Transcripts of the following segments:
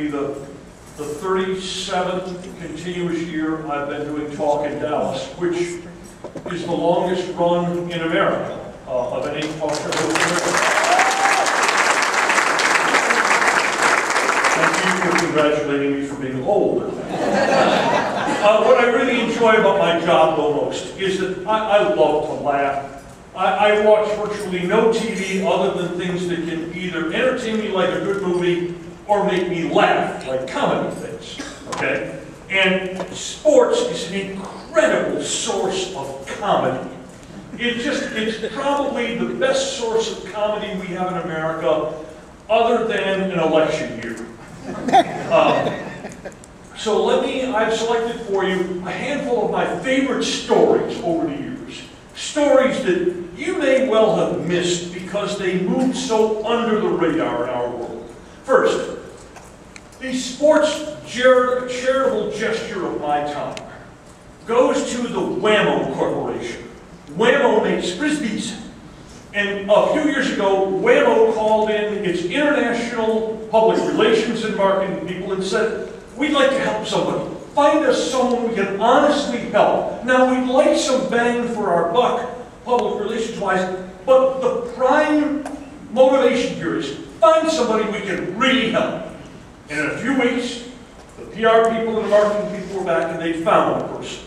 be the 37th continuous year I've been doing talk in Dallas, which is the longest run in America of any talk show. Thank you for congratulating me for being old. What I really enjoy about my job the most is that I love to laugh. I watch virtually no TV other than things that can either entertain me like a good movie or make me laugh like comedy things, okay? And sports is an incredible source of comedy. It's probably the best source of comedy we have in America other than an election year. So I've selected for you a handful of my favorite stories over the years. Stories that you may well have missed because they moved so under the radar in our world. First, the sports charitable gesture of my time goes to the Whammo Corporation. Whammo makes frisbees. And a few years ago, Whammo called in its international public relations and marketing people and said, we'd like to help somebody. Find us someone we can honestly help. Now, we'd like some bang for our buck, public relations-wise, but the prime motivation here is find somebody we can really help. And in a few weeks, the PR people and the marketing people were back and they found a person.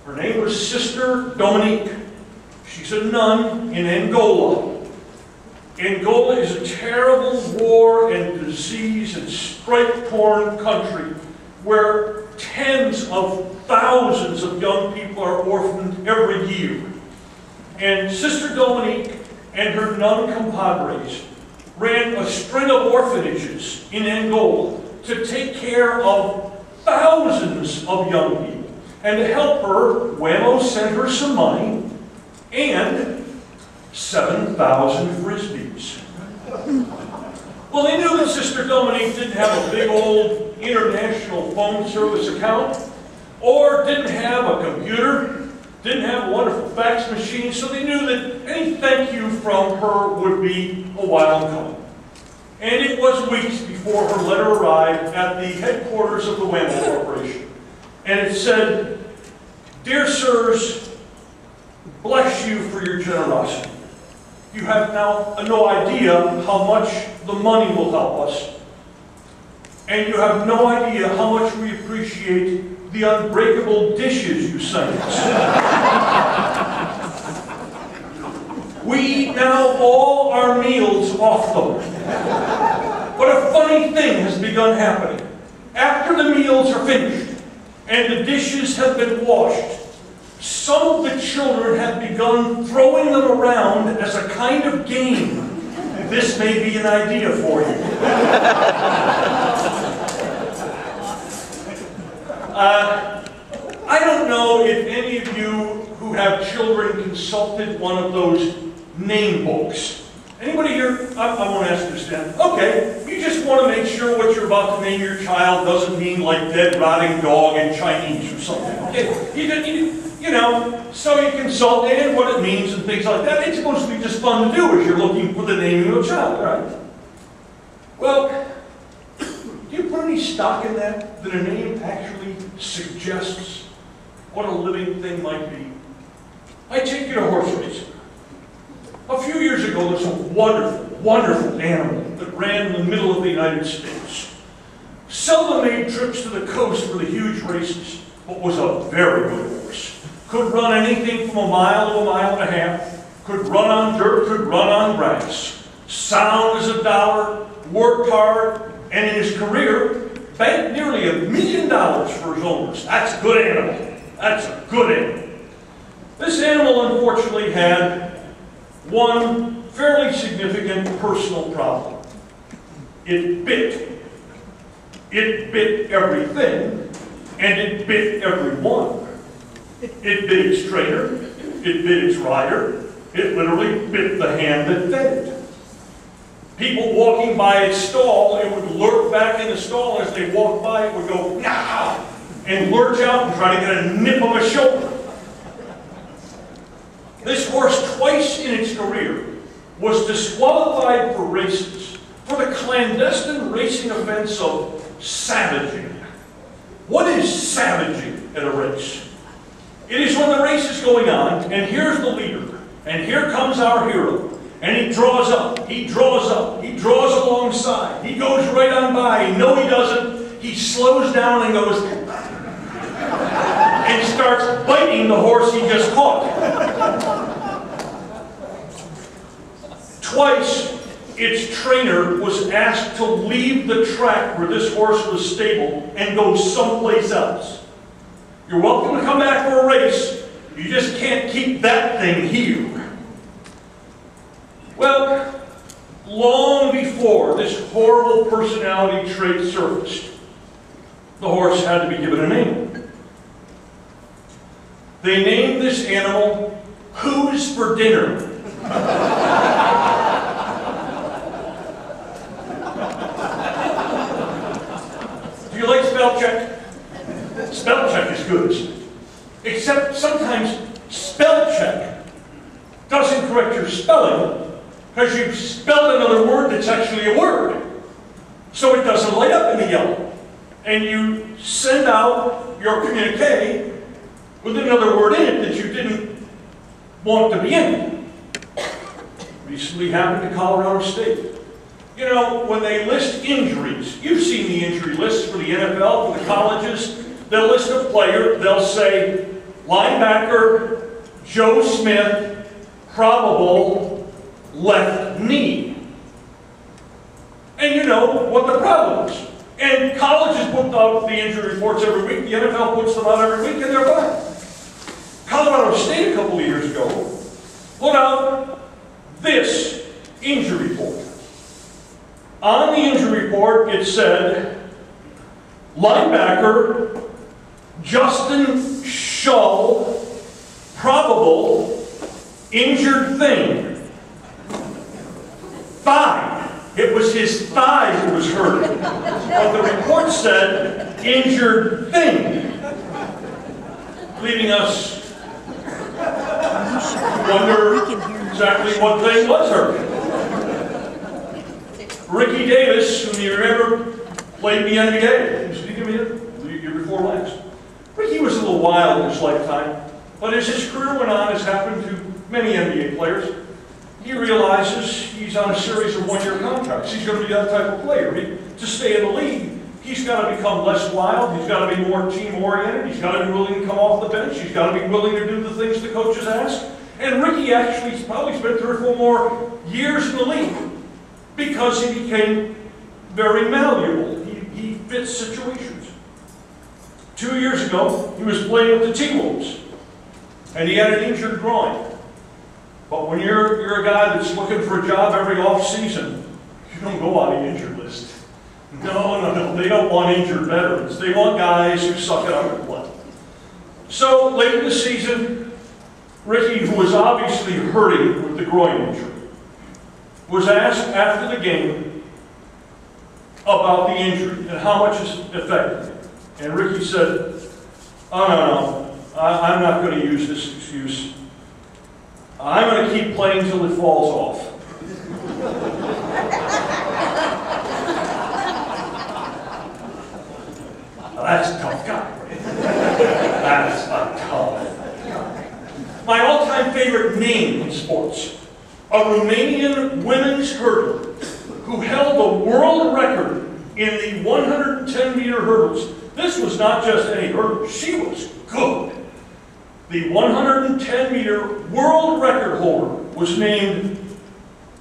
Her name was Sister Dominique. She's a nun in Angola. Angola is a terrible war and disease and strife-torn country where tens of thousands of young people are orphaned every year. And Sister Dominique and her nun compadres ran a string of orphanages in Angola to take care of thousands of young people. And to help her, Whammo sent her some money and 7,000 frisbees. Well, they knew that Sister Dominique didn't have a big old international phone service account, or didn't have a computer, didn't have a wonderful fax machine, so they knew that any thank you from her would be a while coming. And it was weeks before her letter arrived at the headquarters of the Whammo Corporation. And it said, "Dear sirs, bless you for your generosity. You have now no idea how much the money will help us. And you have no idea how much we appreciate the unbreakable dishes you sent us. We eat now all our meals off them. But a funny thing has begun happening. After the meals are finished and the dishes have been washed, some of the children have begun throwing them around as a kind of game. This may be an idea for you." I don't know if any of you who have children consulted one of those name books. Anybody here? I won't ask you to stand. Okay, you just want to make sure what you're about to name your child doesn't mean like dead rotting dog in Chinese or something. Okay, you know, so you consult and what it means and things like that. It's supposed to be just fun to do as you're looking for the name of a child, right? Well, do you put any stock in that a name actually suggests what a living thing might be? I take you to horse racing. A few years ago, there was a wonderful, wonderful animal that ran in the middle of the United States. Seldom made trips to the coast for the huge races, but was a very good horse. Could run anything from a mile to a mile and a half, could run on dirt, could run on grass. Sound as a dollar, worked hard, and in his career, banked nearly $1 million for his owners. That's a good animal. That's a good animal. This animal, unfortunately, had one fairly significant personal problem. It bit. It bit everything, and it bit everyone. It bit its trainer, it bit its rider, it literally bit the hand that fed it. People walking by its stall, it would lurk back in the stall, and as they walked by, it would go, "Nah!" and lurch out and try to get a nip of a shoulder. This horse, twice in its career, was disqualified for races for the clandestine racing offense of savaging. What is savaging at a race? It is when the race is going on, and here's the leader, and here comes our hero, and he draws up, he draws up, he draws alongside, he goes right on by. No, he doesn't. He slows down and goes, and starts biting the horse he just caught. Twice, its trainer was asked to leave the track where this horse was stabled and go someplace else. You're welcome to come back for a race. You just can't keep that thing here. Well, long before this horrible personality trait surfaced, the horse had to be given a name. They named this animal Who's for Dinner. Do you like spell check? Spell check is good. Except sometimes spell check doesn't correct your spelling because you've spelled another word that's actually a word. So it doesn't light up in the yellow. And you send out your communique with another word in it that you didn't want to be in it. Recently happened to Colorado State. You know, when they list injuries, you've seen the injury lists for the NFL, for the colleges. They'll list a player, they'll say, linebacker, Joe Smith, probable left knee. And you know what the problem is. And colleges put out the injury reports every week, the NFL puts them out every week, and they're fine. Colorado State a couple of years ago put out this injury report. On the injury report, it said, linebacker Justin Shull, probable injured thing. Thigh. It was his thigh that was hurting. But the report said, injured thing. Leaving us wonder exactly what thing was hurting. Ricky Davis, whom you remember, played in the NBA. Was he the year before last? Ricky was a little wild in his lifetime, but as his career went on, as happened to many NBA players, he realizes he's on a series of one-year contracts. He's going to be that type of player. To stay in the league, he's got to become less wild. He's got to be more team-oriented. He's got to be willing to come off the bench. He's got to be willing to do the things the coaches ask. And Ricky actually probably spent 3 or 4 more years in the league because he became very malleable. He fits situations. 2 years ago, he was playing with the T-Wolves, and he had an injured groin. But when you're a guy that's looking for a job every off-season, you don't go on the injured list. No. They don't want injured veterans. They want guys who suck it up and play. So, late in the season, Ricky, who was obviously hurting with the groin injury, was asked after the game about the injury and how much it's affected him. And Ricky said, oh, no, I'm not going to use this excuse. I'm going to keep playing till it falls off. Now, that's a tough guy. That's a tough guy. My all-time favorite name in sports, a Romanian women's hurdler who held the world record in the 110-meter hurdles. This was not just any hurdle, she was good. The 110-meter world record holder was named,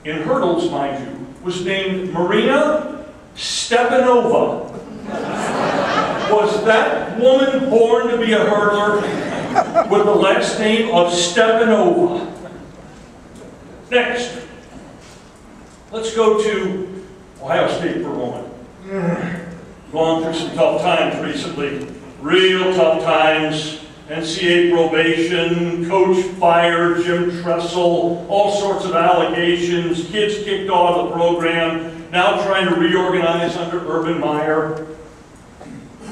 in hurdles, mind you, was named Marina Stepanova. Was that woman born to be a hurdler with the last name of Stepanova? Next, let's go to Ohio State for a moment. Gone through some tough times recently, real tough times. NCAA probation, coach fired, Jim Tressel, all sorts of allegations, kids kicked off the program, now trying to reorganize under Urban Meyer.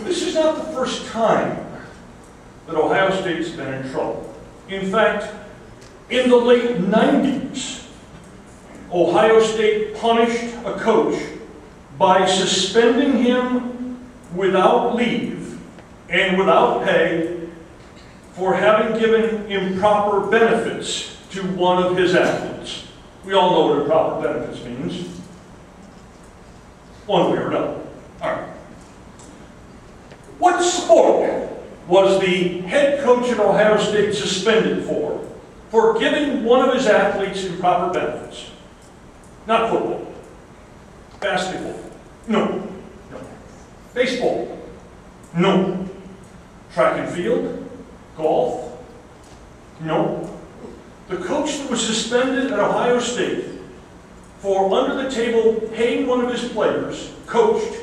This is not the first time that Ohio State's been in trouble. In fact, in the late 90s, Ohio State punished a coach by suspending him without leave and without pay for having given improper benefits to one of his athletes. We all know what improper benefits means, one way or another. All right. What sport was the head coach at Ohio State suspended for giving one of his athletes improper benefits? Not football. Basketball? No. Baseball? No. Track and field? Golf? No. The coach that was suspended at Ohio State for under-the-table paying one of his players coached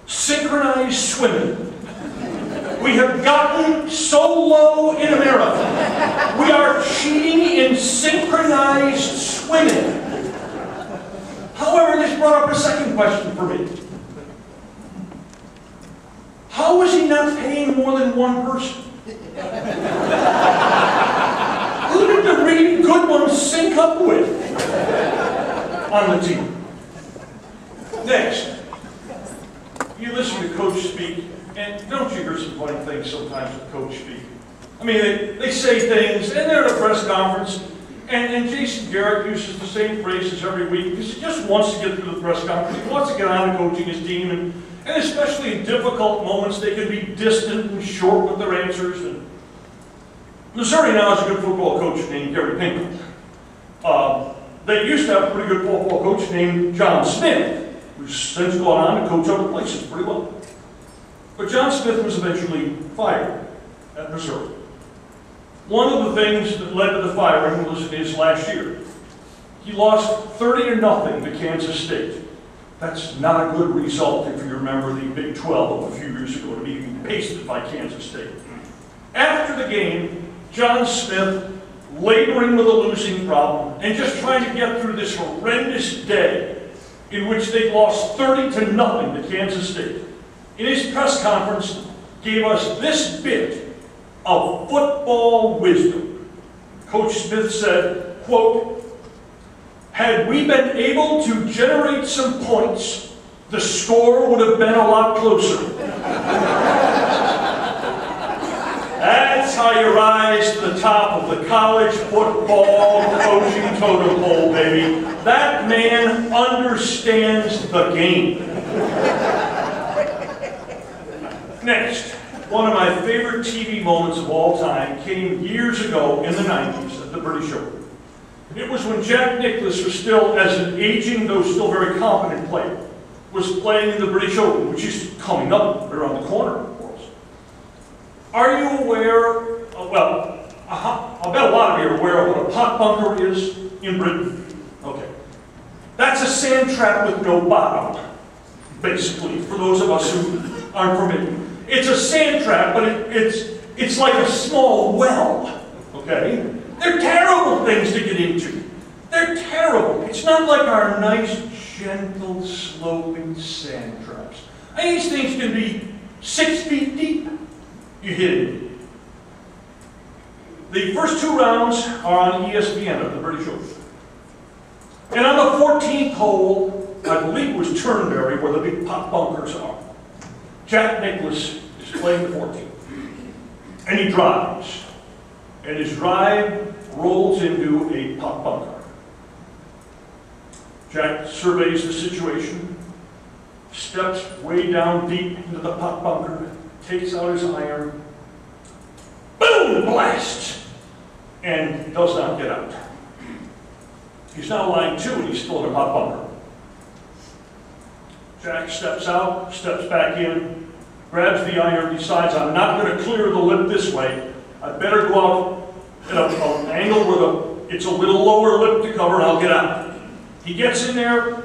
synchronized swimming. We have gotten so low in America. We are cheating in synchronized swimming. However, this brought up a second question for me. How is he not paying more than one person? Who did the really good ones sync up with on the team? Next, you listen to Coach speak, and don't you hear some funny things sometimes with Coach speak? I mean, they say things, and they're at a press conference, and Jason Garrett uses the same phrases every week because he just wants to get through the press conference. He wants to get on and coaching his team, and especially in difficult moments, they can be distant and short with their answers. And Missouri now has a good football coach named Gary Pinkel. They used to have a pretty good football coach named John Smith, who's since gone on to coach other places pretty well. But John Smith was eventually fired at Missouri. One of the things that led to the firing was in his last year. He lost 30-0 to Kansas State. That's not a good result if you remember the Big 12 of a few years ago to be pasted by Kansas State. After the game, John Smith, laboring with a losing problem and just trying to get through this horrendous day in which they lost 30-0 to Kansas State, in his press conference gave us this bit of football wisdom. Coach Smith said, quote, "Had we been able to generate some points, the score would have been a lot closer." That's how you rise to the top of the college football coaching totem pole, baby. That man understands the game. Next, one of my favorite TV moments of all time came years ago in the 90s at the British Open. It was when Jack Nicklaus was still, as an aging, though still very competent player, was playing in the British Open, which is coming up right around the corner, of course. Are you aware, I'll bet a lot of you are aware of what a pot bunker is in Britain. Okay. That's a sand trap with no bottom, basically, for those of us who aren't familiar. It's a sand trap, but it's like a small well, okay? They're terrible things to get into. They're terrible. It's not like our nice, gentle, sloping sand traps. And these things can be 6 feet deep. You hit it. The first 2 rounds are on ESPN of the British Open. And on the 14th hole, I believe it was Turnberry, where the big pot bunkers are, Jack Nicklaus is playing the 14th. And he drives. And his drive rolls into a pot bunker. Jack surveys the situation, steps way down deep into the pot bunker, takes out his iron, boom, blasts, and does not get out. He's now lying to, and he's still in a pot bunker. Jack steps out, steps back in, grabs the iron, decides, I'm not going to clear the lip this way. I better go out at an angle where it's a little lower lip to cover, and I'll get out. He gets in there,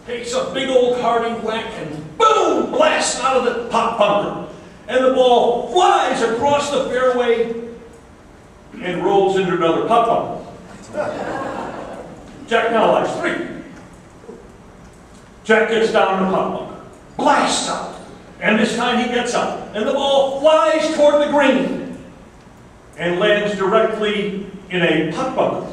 takes a big old hearty whack, and boom, blasts out of the pot bunker. And the ball flies across the fairway and rolls into another pot bunker. Jack now lies 3. Jack gets down in the pot bunker, blasts out, and this time he gets up, and the ball flies toward the green and lands directly in a pot bunker.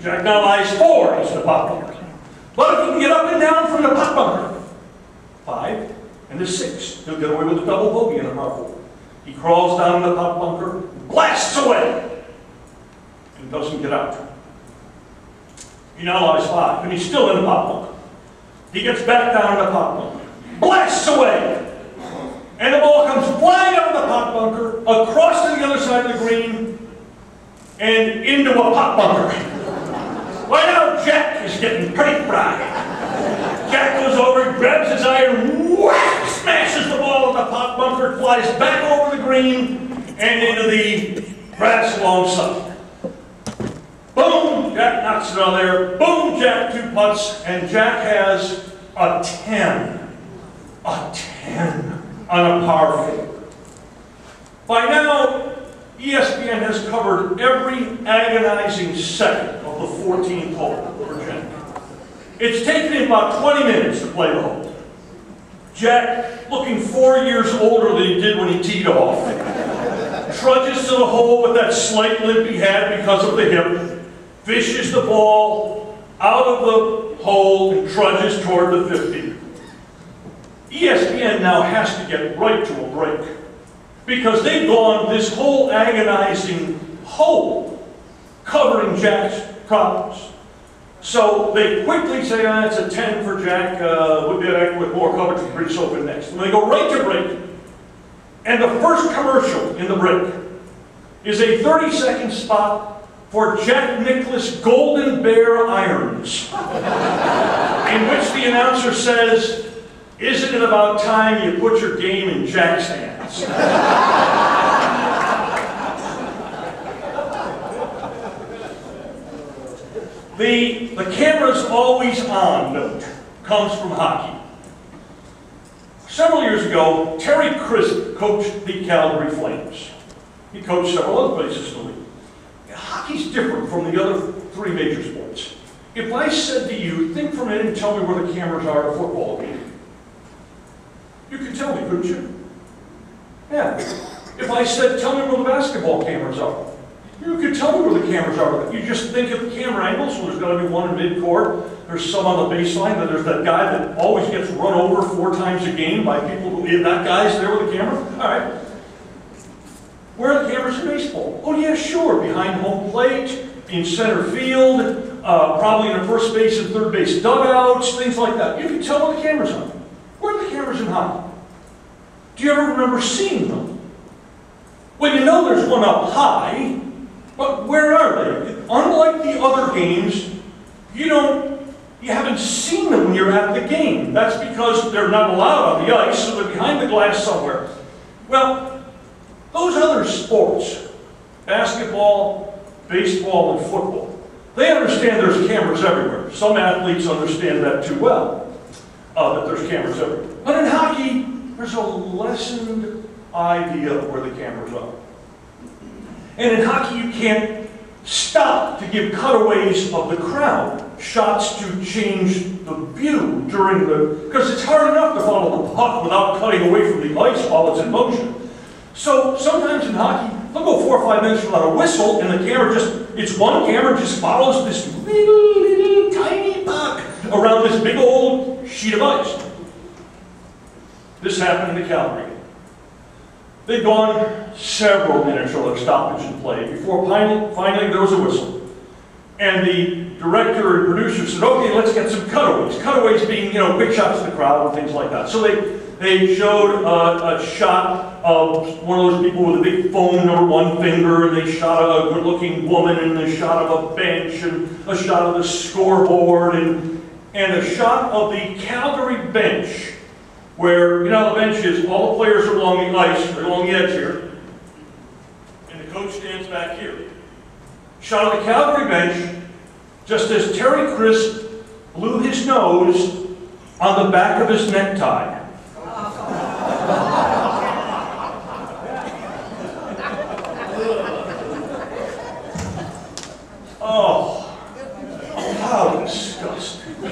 Jack now lies 4 into the pot bunker. But if he can get up and down from the pot bunker, 5 and the 6, he'll get away with a double bogey in a par 4. He crawls down in the pot bunker, blasts away, and doesn't get out. He now lies 5, and he's still in the pot bunker. He gets back down in the pot bunker, blasts away, and the ball comes flying out of the pot bunker, across to the other side of the green, and into a pot bunker. Well, now Jack is getting pretty fried. Jack goes over, grabs his iron, whack, smashes the ball in the pot bunker, flies back over the green, and into the grass alongside. Boom, Jack knocks it out of there. Boom, Jack 2 putts, and Jack has a 10. A 10 on a par 4. By now, ESPN has covered every agonizing second of the 14th hole for Jack. It's taken him about 20 minutes to play the hole. Jack, looking 4 years older than he did when he teed off, trudges to the hole with that slight limp he had because of the hip, fishes the ball out of the hole and trudges toward the 50. ESPN now has to get right to a break because they've gone this whole agonizing hole covering Jack's problems. So they quickly say, it's a 10 for Jack, we'll be back with more coverage from British Open next. And they go right to break. And the first commercial in the break is a 30-second spot for Jack Nicklaus Golden Bear Irons, in which the announcer says, "Isn't it about time you put your game in Jack's hands?" The camera's always on note comes from hockey. Several years ago, Terry Crisp coached the Calgary Flames. He coached several other places in the league. Hockey's different from the other 3 major sports. If I said to you, think for a minute and tell me where the cameras are at a football game, you could tell me, couldn't you? Yeah. If I said, tell me where the basketball cameras are, you could tell me where the cameras are. You just think of camera angles, so there's got to be one in mid-court, there's some on the baseline, then there's that guy that always gets run over 4 times a game by people who, that guy's there with a camera? All right. Where are the cameras in baseball? Oh yeah, sure, behind home plate, in center field, probably in the first base and third base dugouts, things like that. You can tell where the cameras are. Where are the cameras in hockey? Do you ever remember seeing them? Well, you know there's one up high, but where are they? Unlike the other games, you haven't seen them when you're at the game. That's because they're not allowed on the ice, so they're behind the glass somewhere. Well, those other sports, basketball, baseball, and football, they understand there's cameras everywhere. Some athletes understand that too well, that there's cameras everywhere. But in hockey, there's a lessened idea of where the cameras are. And in hockey, you can't stop to give cutaways of the crowd, shots to change the view during because it's hard enough to follow the puck without cutting away from the ice while it's in motion. So sometimes in hockey, they'll go 4 or 5 minutes without a whistle, and the camera it's one camera just follows this little tiny puck around this big old sheet of ice. This happened in the Calgary. They'd gone several minutes or a stoppage in play before finally there was a whistle. And the director and producer said, okay, let's get some cutaways. Cutaways being, quick shots to the crowd and things like that. So they showed a shot of one of those people with a big phone over one finger, and they shot a good-looking woman, and a shot of a bench, and a shot of the scoreboard, and a shot of the Calgary bench, where, the bench is, all the players are along the ice, they're along the edge here, and the coach stands back here. Shot of the Calgary bench, just as Terry Crisp blew his nose on the back of his necktie. Oh, how disgusting.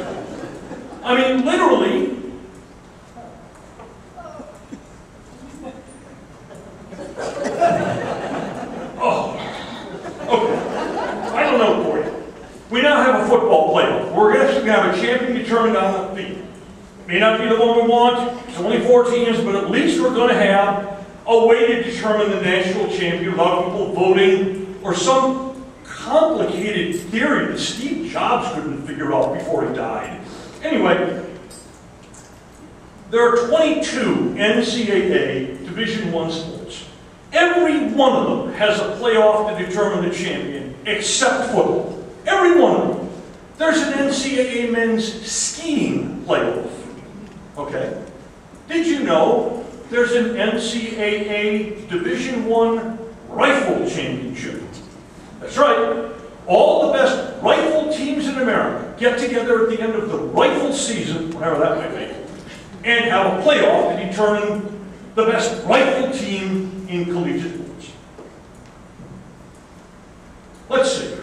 I mean, literally, oh, okay, I don't know for you. We May not be the one we want, it's only 4 teams, but at least we're going to have a way to determine the national champion without people voting or some complicated theory that Steve Jobs couldn't figure out before he died. Anyway, there are 22 NCAA Division I sports. Every one of them has a playoff to determine the champion, except football. Every one of them. There's an NCAA men's skiing playoff. Okay? Did you know there's an NCAA Division I rifle championship? That's right. All the best rifle teams in America get together at the end of the rifle season, whatever that might be, and have a playoff to determine the best rifle team in collegiate sports. Let's see.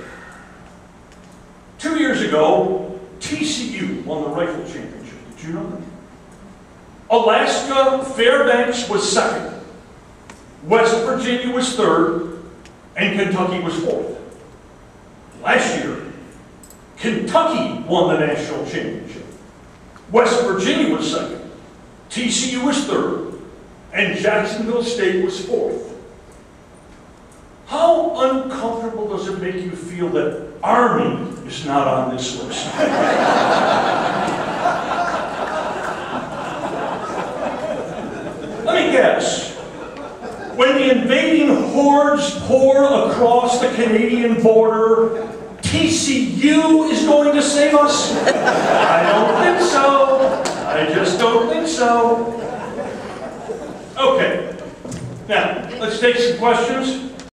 2 years ago, TCU won the rifle championship. Did you know that? Alaska Fairbanks was second. West Virginia was third. And Kentucky was fourth. Last year, Kentucky won the national championship. West Virginia was second. TCU was third. And Jacksonville State was fourth. How uncomfortable does it make you feel that Army is not on this list? Let me guess. When the invading hordes pour across the Canadian border, TCU is going to save us? I don't think so. I just don't think so. Okay. Now, let's take some questions.